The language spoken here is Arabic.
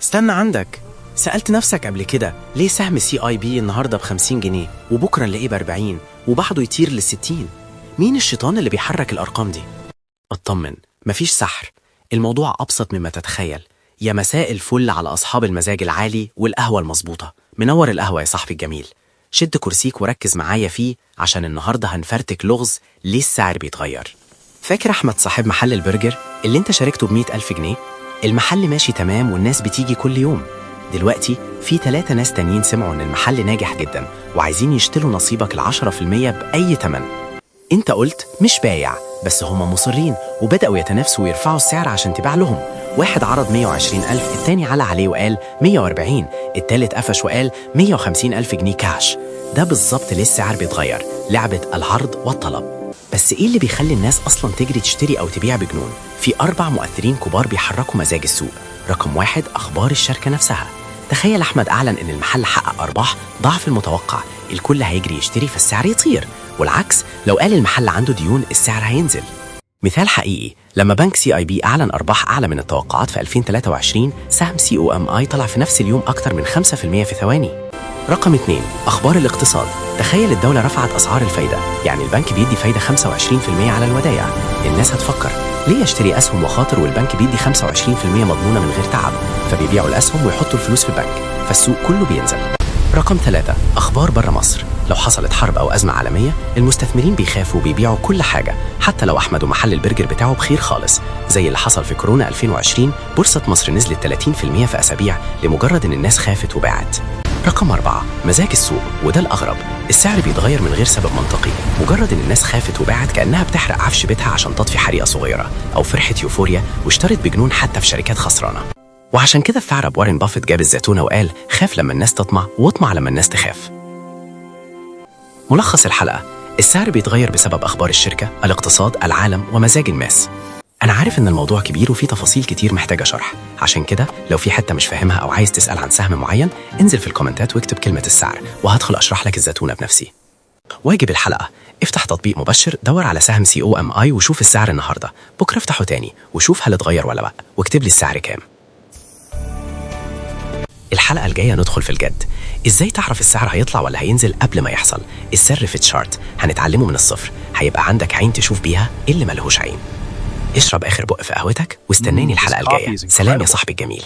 استنى عندك. سألت نفسك قبل كده ليه سهم CIB النهاردة ب50 جنيه وبكرة نلاقيه ب40 وبعده يطير لل60؟ مين الشيطان اللي بيحرك الأرقام دي؟ اطمن، مفيش سحر. الموضوع أبسط مما تتخيل. يا مساء الفل على أصحاب المزاج العالي والقهوة المظبوطة. منور القهوة يا صاحبي الجميل. شد كرسيك وركز معايا فيه عشان النهاردة هنفرتك لغز ليه السعر بيتغير. فاكر أحمد صاحب محل البرجر اللي انت شاركته ب100,000 جنيه؟ المحل ماشي تمام والناس بتيجي كل يوم. دلوقتي في 3 ناس تانيين سمعوا ان المحل ناجح جدا وعايزين يشتروا نصيبك ال10% بأي تمن. انت قلت مش بايع، بس هما مصرين وبدأوا يتنافسوا ويرفعوا السعر عشان تباع لهم. واحد عرض 120,000، التاني على عليه وقال 140، التالت قفش وقال 150,000 جنيه كاش. ده بالظبط ليه السعر بيتغير، لعبة العرض والطلب. بس ايه اللي بيخلي الناس اصلا تجري تشتري او تبيع بجنون؟ في 4 مؤثرين كبار بيحركوا مزاج السوق. رقم 1، اخبار الشركة نفسها. تخيل احمد اعلن ان المحل حقق ارباح ضعف المتوقع، الكل هيجري يشتري فالسعر يطير. والعكس، لو قال المحل عنده ديون السعر هينزل. مثال حقيقي، لما بنك CIB اعلن ارباح اعلى من التوقعات في 2023، سهم COMI طلع في نفس اليوم اكتر من 5% في ثواني. رقم 2، اخبار الاقتصاد. تخيل الدولة رفعت اسعار الفايدة، يعني البنك بيدي فايدة 25% على الودائع. الناس هتفكر ليه اشتري اسهم وخاطر والبنك بيدي 25% مضمونة من غير تعب؟ فبيبيعوا الاسهم ويحطوا الفلوس في البنك، فالسوق كله بينزل. رقم 3، اخبار بره مصر. لو حصلت حرب او ازمة عالمية، المستثمرين بيخافوا وبيبيعوا كل حاجة، حتى لو احمد ومحل البرجر بتاعه بخير خالص. زي اللي حصل في كورونا 2020، بورصة مصر نزلت 30% في اسابيع لمجرد ان الناس خافت وباعت. رقم 4، مزاج السوق، وده الأغرب. السعر بيتغير من غير سبب منطقي، مجرد إن الناس خافت وباعت كأنها بتحرق عفش بيتها عشان تطفي حريقة صغيرة، أو فرحت يوفوريا واشترت بجنون حتى في شركات خسرانة. وعشان كده الثعلب وارين بافيت جاب الزيتونة وقال خاف لما الناس تطمع واطمع لما الناس تخاف. ملخص الحلقة، السعر بيتغير بسبب أخبار الشركة، الاقتصاد، العالم، ومزاج الناس. أنا عارف إن الموضوع كبير وفيه تفاصيل كتير محتاجة شرح، عشان كده لو في حتة مش فاهمها أو عايز تسأل عن سهم معين، انزل في الكومنتات واكتب كلمة السعر وهدخل أشرح لك الزيتونة بنفسي. واجب الحلقة، افتح تطبيق مبشر، دور على سهم COMI وشوف السعر النهاردة، بكرة افتحه تاني وشوف هل اتغير ولا لأ، واكتب لي السعر كام. الحلقة الجاية ندخل في الجد. ازاي تعرف السعر هيطلع ولا هينزل قبل ما يحصل؟ السر في التشارت، هنتعلمه من الصفر، هيبقى عندك عين تشوف بيها اللي ملهوش عين. اشرب آخر بق في قهوتك واستناني الحلقة الجاية. سلام يا صاحبي الجميل.